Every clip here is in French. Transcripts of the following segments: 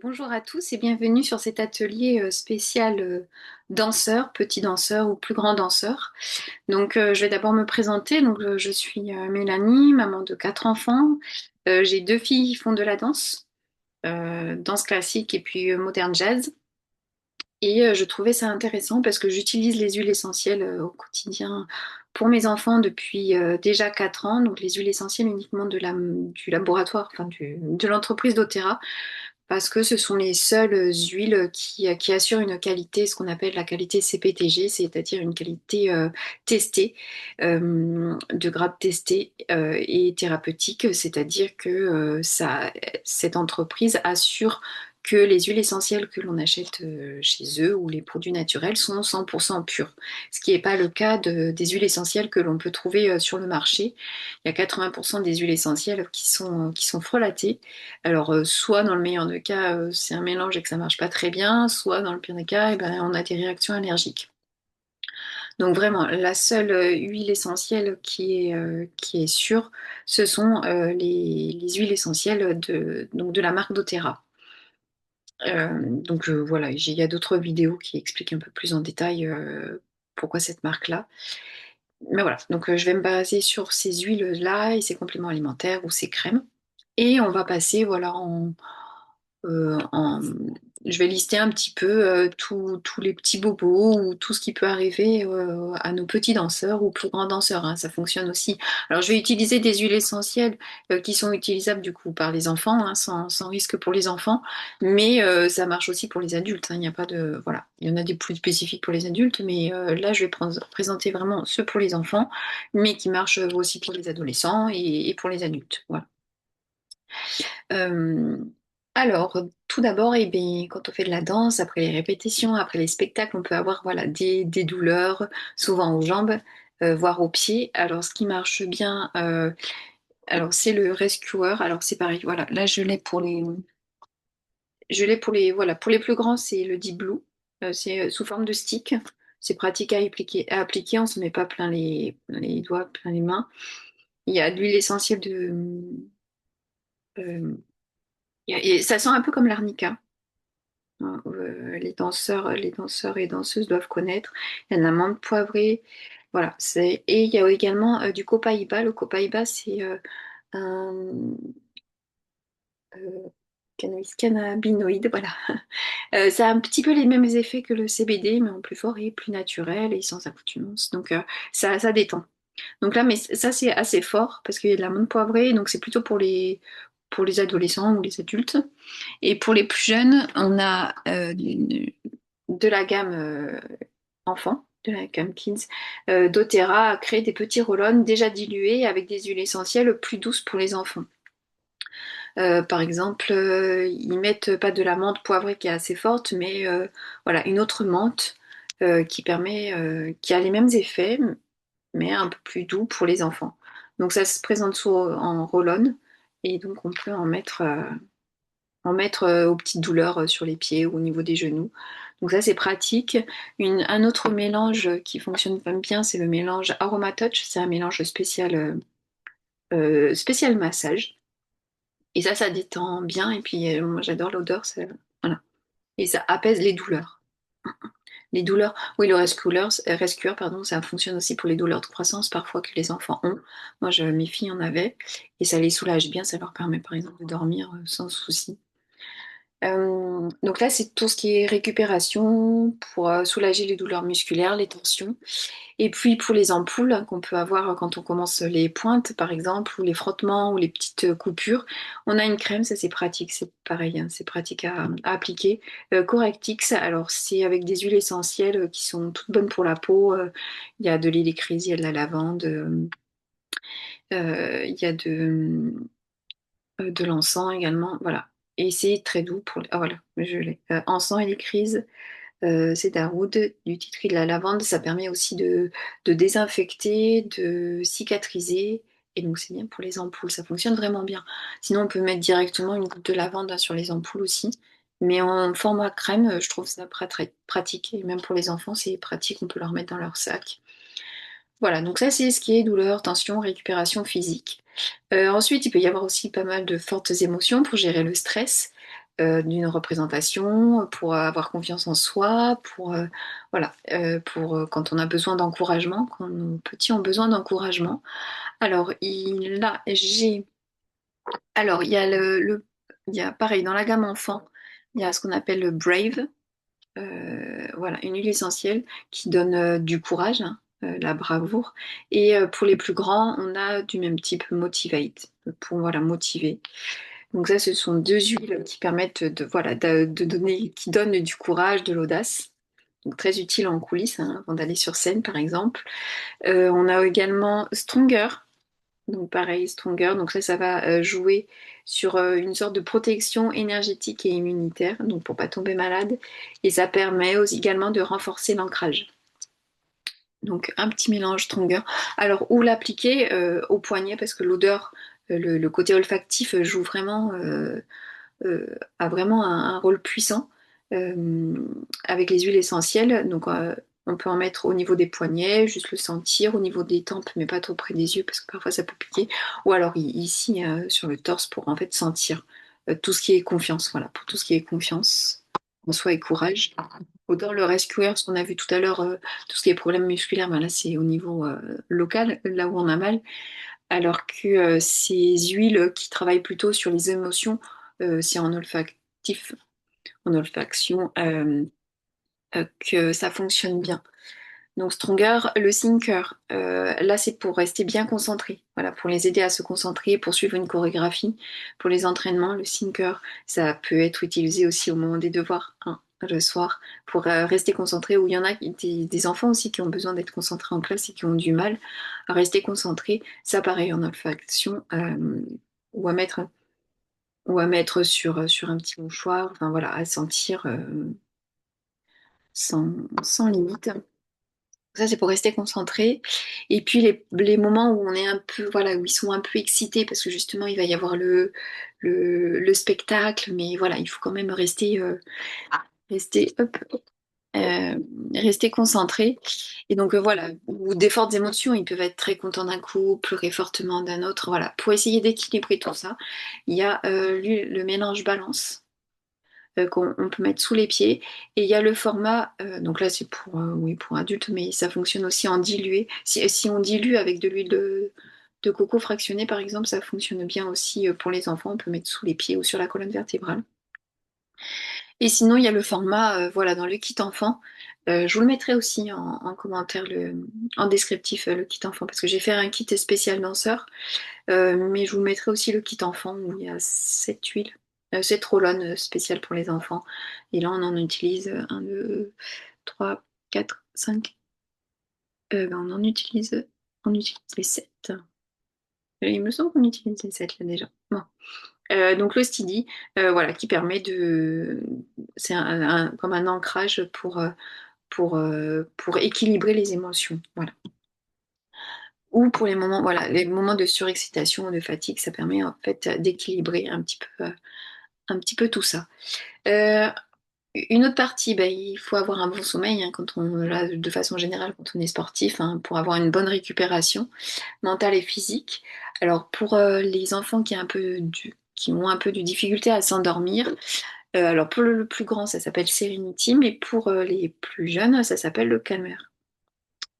Bonjour à tous et bienvenue sur cet atelier spécial danseur, petit danseur ou plus grand danseur. Je vais d'abord me présenter. Je suis Mélanie, maman de quatre enfants. J'ai deux filles qui font de la danse, danse classique et puis moderne jazz. Je trouvais ça intéressant parce que j'utilise les huiles essentielles au quotidien pour mes enfants depuis déjà 4 ans. Donc les huiles essentielles uniquement du laboratoire, de l'entreprise doTERRA parce que ce sont les seules huiles qui assurent une qualité, ce qu'on appelle la qualité CPTG, c'est-à-dire une qualité testée, de grade testé et thérapeutique, c'est-à-dire que cette entreprise assure que les huiles essentielles que l'on achète chez eux ou les produits naturels sont 100% purs, ce qui n'est pas le cas des huiles essentielles que l'on peut trouver sur le marché. Il y a 80% des huiles essentielles qui sont frelatées. Alors, soit dans le meilleur des cas, c'est un mélange et que ça marche pas très bien, soit dans le pire des cas, eh ben, on a des réactions allergiques. Donc vraiment, la seule huile essentielle qui est sûre, ce sont les huiles essentielles de la marque doTERRA. Voilà, il y a d'autres vidéos qui expliquent un peu plus en détail pourquoi cette marque-là. Mais voilà, je vais me baser sur ces huiles-là et ces compléments alimentaires ou ces crèmes. Et on va passer voilà, euh, en- je vais lister un petit peu tous les petits bobos ou tout ce qui peut arriver à nos petits danseurs ou plus grands danseurs, hein, ça fonctionne aussi. Alors je vais utiliser des huiles essentielles qui sont utilisables du coup par les enfants, hein, sans risque pour les enfants, mais ça marche aussi pour les adultes, hein, il n'y a pas de... Voilà, il y en a des plus spécifiques pour les adultes, mais là je vais présenter vraiment ceux pour les enfants, mais qui marchent aussi pour les adolescents et pour les adultes. Voilà. Euh, alors, tout d'abord, eh bien, quand on fait de la danse, après les répétitions, après les spectacles, on peut avoir voilà, des douleurs, souvent aux jambes, voire aux pieds. Alors, ce qui marche bien, alors c'est le rescuer. Alors, c'est pareil. Voilà, là, voilà, pour les plus grands, c'est le Deep Blue. C'est sous forme de stick. C'est pratique à appliquer. On se met pas plein les doigts, plein les mains. Il y a de l'huile essentielle euh, et ça sent un peu comme l'arnica. Hein, les danseurs et danseuses doivent connaître. Il y a de l'amande poivrée, voilà. Et il y a également du copaïba. Le copaïba, c'est un euh, cannabinoïde, voilà. Ça a un petit peu les mêmes effets que le CBD, mais en plus fort et plus naturel et sans accoutumance. Ça détend. Donc là, mais ça, c'est assez fort parce qu'il y a de l'amande poivrée, donc c'est plutôt pour les adolescents ou les adultes. Et pour les plus jeunes, on a de la gamme enfant, de la gamme Kids. doTERRA a créé des petits roll-on déjà dilués avec des huiles essentielles plus douces pour les enfants. Par exemple, ils mettent pas de la menthe poivrée qui est assez forte, mais voilà, une autre menthe qui a les mêmes effets, mais un peu plus doux pour les enfants. Donc ça se présente en roll-on, et donc on peut en mettre aux petites douleurs sur les pieds ou au niveau des genoux. Donc ça, c'est pratique. Un autre mélange qui fonctionne pas bien, c'est le mélange Aromatouch. C'est un mélange spécial massage. Et ça détend bien. Et puis, moi, j'adore l'odeur. Voilà. Et ça apaise les douleurs. Les douleurs, oui, le rescuer, pardon, ça fonctionne aussi pour les douleurs de croissance parfois que les enfants ont. Moi, mes filles en avaient. Et ça les soulage bien. Ça leur permet, par exemple, de dormir sans souci. Donc là, c'est tout ce qui est récupération pour soulager les douleurs musculaires, les tensions. Et puis pour les ampoules qu'on peut avoir quand on commence les pointes, par exemple, ou les frottements, ou les petites coupures, on a une crème, ça c'est pratique, c'est pareil, hein, c'est pratique à appliquer. Correctix, alors c'est avec des huiles essentielles qui sont toutes bonnes pour la peau. Il y a de l'hélicryse, il y a de la lavande, il y a de l'encens également, voilà. Et c'est très doux pour... Ah voilà, je l'ai. Encens et les crises, c'est d'Aroud, du titri de la lavande. Ça permet aussi de désinfecter, de cicatriser. Et donc c'est bien pour les ampoules, ça fonctionne vraiment bien. Sinon on peut mettre directement une goutte de lavande hein, sur les ampoules aussi. Mais en format crème, je trouve ça très pratique. Et même pour les enfants, c'est pratique, on peut leur mettre dans leur sac. Voilà, donc ça c'est ce qui est douleur, tension, récupération physique. Ensuite, il peut y avoir aussi pas mal de fortes émotions pour gérer le stress. d'une représentation, pour avoir confiance en soi, voilà, quand on a besoin d'encouragement, quand nos petits ont besoin d'encouragement. Alors, il y a il y a pareil, dans la gamme enfant, il y a ce qu'on appelle le Brave, voilà, une huile essentielle qui donne du courage, hein, la bravoure. Et pour les plus grands, on a du même type Motivate, pour voilà, motiver. Donc ça, ce sont deux huiles qui permettent voilà, de donner, qui donnent du courage, de l'audace. Donc très utile en coulisses, hein, avant d'aller sur scène, par exemple. On a également Stronger. Donc pareil, Stronger. Donc ça va jouer sur une sorte de protection énergétique et immunitaire, donc pour pas tomber malade. Et ça permet aussi également de renforcer l'ancrage. Donc un petit mélange Stronger. Alors où l'appliquer au poignet parce que l'odeur, le côté olfactif joue vraiment a vraiment un rôle puissant avec les huiles essentielles. Donc, on peut en mettre au niveau des poignets, juste le sentir, au niveau des tempes, mais pas trop près des yeux parce que parfois ça peut piquer. Ou alors ici sur le torse pour en fait sentir tout ce qui est confiance. Voilà, pour tout ce qui est confiance en soi et courage. Autant le rescuer, ce qu'on a vu tout à l'heure, tout ce qui est problème musculaire, ben là c'est au niveau local, là où on a mal. Alors que ces huiles qui travaillent plutôt sur les émotions, c'est en olfactif, en olfaction, que ça fonctionne bien. Donc Stronger, le Thinker, là c'est pour rester bien concentré, voilà, pour les aider à se concentrer, pour suivre une chorégraphie, pour les entraînements, le Thinker, ça peut être utilisé aussi au moment des devoirs, hein, le soir, pour rester concentré, ou il y en a des enfants aussi qui ont besoin d'être concentrés en classe et qui ont du mal à rester concentrés, ça pareil en olfaction, ou à mettre, sur un petit mouchoir, enfin voilà, à sentir sans, sans limite. Ça, c'est pour rester concentré. Et puis les moments où on est un peu, voilà, où ils sont un peu excités, parce que justement, il va y avoir le spectacle, mais voilà, il faut quand même hop, euh, rester concentré. Et donc, voilà, ou des fortes émotions, ils peuvent être très contents d'un coup, pleurer fortement d'un autre. Voilà, pour essayer d'équilibrer tout ça, il y a le mélange balance qu'on on peut mettre sous les pieds. Et il y a le format, donc là c'est pour, oui, pour adultes, mais ça fonctionne aussi en dilué. Si on dilue avec de l'huile de coco fractionnée par exemple, ça fonctionne bien aussi pour les enfants, on peut mettre sous les pieds ou sur la colonne vertébrale. Et sinon il y a le format, voilà, dans le kit enfant. Je vous le mettrai aussi en commentaire, en descriptif, le kit enfant, parce que j'ai fait un kit spécial danseur. Mais je vous mettrai aussi le kit enfant où il y a 7 huiles, 7 roll-on spéciales pour les enfants. Et là, on en utilise 1, 2, 3, 4, 5. Ben, on utilise les 7. Il me semble qu'on utilise les 7 là déjà. Bon. Donc le Steady, voilà, qui permet de... C'est comme un ancrage pour équilibrer les émotions. Voilà. Ou pour les moments, voilà, les moments de surexcitation ou de fatigue, ça permet en fait d'équilibrer un petit peu tout ça. Euh, une autre partie, ben, il faut avoir un bon sommeil hein, quand on, là, de façon générale, quand on est sportif, hein, pour avoir une bonne récupération mentale et physique. Alors pour les enfants qui ont un peu de difficulté à s'endormir, alors pour le plus grand, ça s'appelle Serenity, mais pour les plus jeunes, ça s'appelle le Calmer.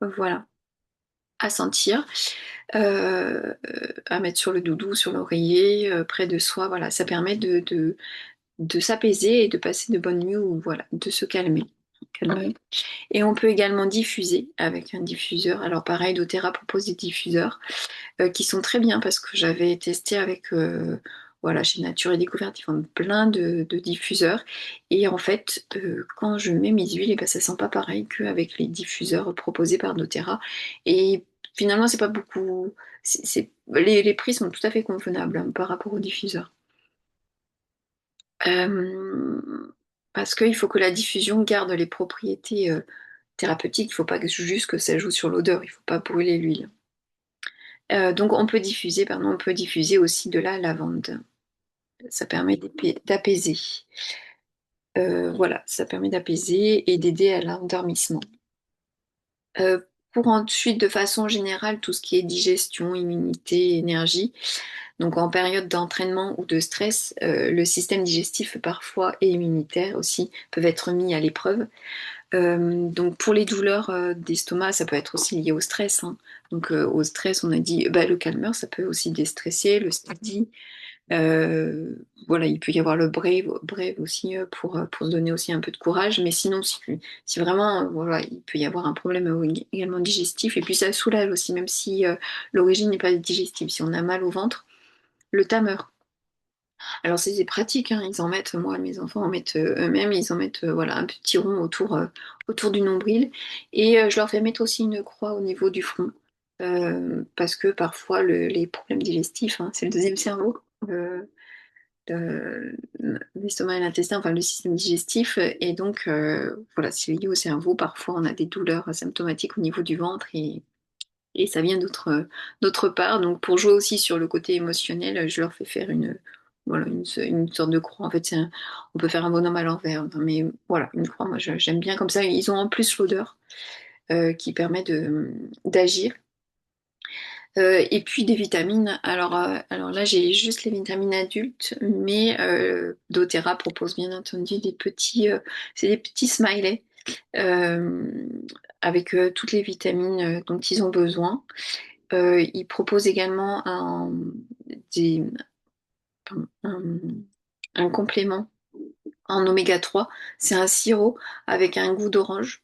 Voilà, à sentir. À mettre sur le doudou, sur l'oreiller, près de soi. Voilà, ça permet de s'apaiser et de passer de bonnes nuits ou voilà, de se calmer. Calmer. Et on peut également diffuser avec un diffuseur. Alors pareil, doTERRA propose des diffuseurs qui sont très bien parce que j'avais testé avec voilà, chez Nature et Découverte, ils vendent plein de diffuseurs. Et en fait, quand je mets mes huiles, et ben, ça sent pas pareil qu'avec les diffuseurs proposés par doTERRA. Et finalement, c'est pas beaucoup. Les prix sont tout à fait convenables hein, par rapport aux diffuseurs. Parce qu'il faut que la diffusion garde les propriétés thérapeutiques. Il ne faut pas juste que ça joue sur l'odeur. Il ne faut pas brûler l'huile. Donc on peut diffuser aussi de la lavande. Ça permet d'apaiser. Voilà, ça permet d'apaiser et d'aider à l'endormissement. Pour ensuite, de façon générale, tout ce qui est digestion, immunité, énergie. Donc en période d'entraînement ou de stress, le système digestif parfois et immunitaire aussi peuvent être mis à l'épreuve. Donc pour les douleurs d'estomac, ça peut être aussi lié au stress, hein. Donc au stress, on a dit bah, le calmeur, ça peut aussi déstresser, le steady. Euh, voilà, il peut y avoir le brave aussi pour se donner aussi un peu de courage. Mais sinon, si vraiment, voilà, il peut y avoir un problème également digestif. Et puis ça soulage aussi, même si l'origine n'est pas digestive. Si on a mal au ventre, le tameur. Alors c'est pratique, hein, ils en mettent, moi mes enfants en mettent eux-mêmes, ils en mettent voilà, un petit rond autour du nombril. Et je leur fais mettre aussi une croix au niveau du front. Parce que parfois les problèmes digestifs, hein, c'est le deuxième cerveau. euh, de- L'estomac et l'intestin, enfin le système digestif. Et donc voilà, c'est lié au cerveau. Parfois on a des douleurs asymptomatiques au niveau du ventre et ça vient d'autre part. Donc pour jouer aussi sur le côté émotionnel, je leur fais faire voilà, une sorte de croix. En fait, on peut faire un bonhomme à l'envers. Mais voilà, une croix, moi j'aime bien comme ça. Ils ont en plus l'odeur qui permet d'agir. Et puis des vitamines. Alors là, j'ai juste les vitamines adultes, mais doTERRA propose bien entendu c'est des petits smileys euh, avec toutes les vitamines dont ils ont besoin. Il propose également des- pardon, un complément en oméga 3. C'est un sirop avec un goût d'orange.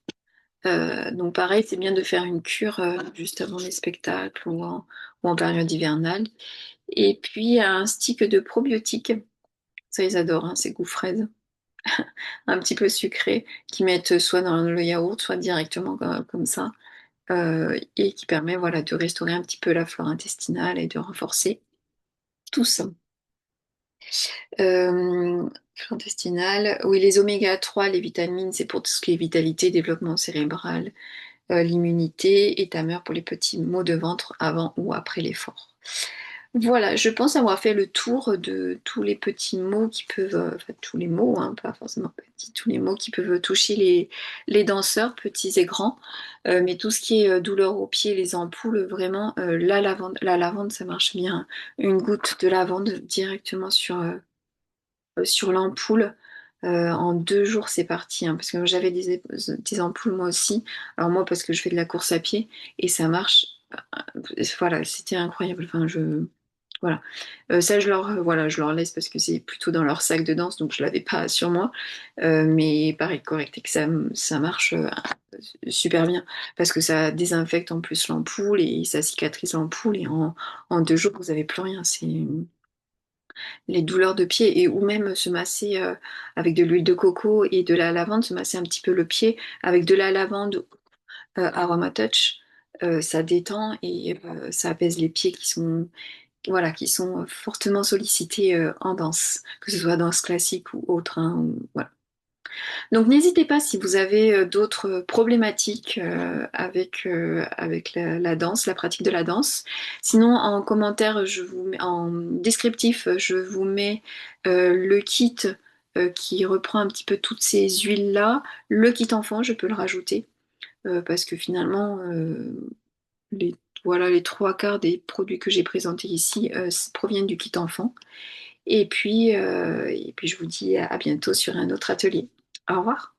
Donc pareil, c'est bien de faire une cure juste avant les spectacles ou en période hivernale. Et puis un stick de probiotiques. Ça, ils adorent, hein, c'est goût fraise. Un petit peu sucré, qui mettent soit dans le yaourt, soit directement comme ça. Et qui permet voilà, de restaurer un petit peu la flore intestinale et de renforcer tout ça. Flore intestinale, oui, les oméga 3, les vitamines, c'est pour tout ce qui est vitalité, développement cérébral, l'immunité et ta mère pour les petits maux de ventre avant ou après l'effort. Voilà, je pense avoir fait le tour de tous les petits mots qui peuvent, enfin tous les mots, hein, pas forcément petits, tous les mots qui peuvent toucher les danseurs, petits et grands. Mais tout ce qui est douleur aux pieds, les ampoules, vraiment, la lavande, ça marche bien. Une goutte de lavande directement sur l'ampoule. En 2 jours, c'est parti, hein, parce que j'avais des ampoules moi aussi. Alors moi, parce que je fais de la course à pied et ça marche. Voilà, c'était incroyable. Enfin, voilà. Ça, voilà, je leur laisse parce que c'est plutôt dans leur sac de danse, donc je l'avais pas sur moi. Mais pareil, correct, et que ça marche super bien parce que ça désinfecte en plus l'ampoule et ça cicatrise l'ampoule et en 2 jours, vous avez plus rien. C'est les douleurs de pied et ou même se masser avec de l'huile de coco et de la lavande, se masser un petit peu le pied avec de la lavande Aroma Touch. Ça détend et ça apaise les pieds qui sont fortement sollicités en danse, que ce soit danse classique ou autre, hein, voilà. Donc n'hésitez pas si vous avez d'autres problématiques avec la danse, la pratique de la danse. Sinon, en commentaire, en descriptif, je vous mets le kit qui reprend un petit peu toutes ces huiles-là. Le kit enfant, je peux le rajouter parce que finalement, les, voilà, les trois quarts des produits que j'ai présentés ici proviennent du kit enfant. Et puis je vous dis à bientôt sur un autre atelier. Au revoir.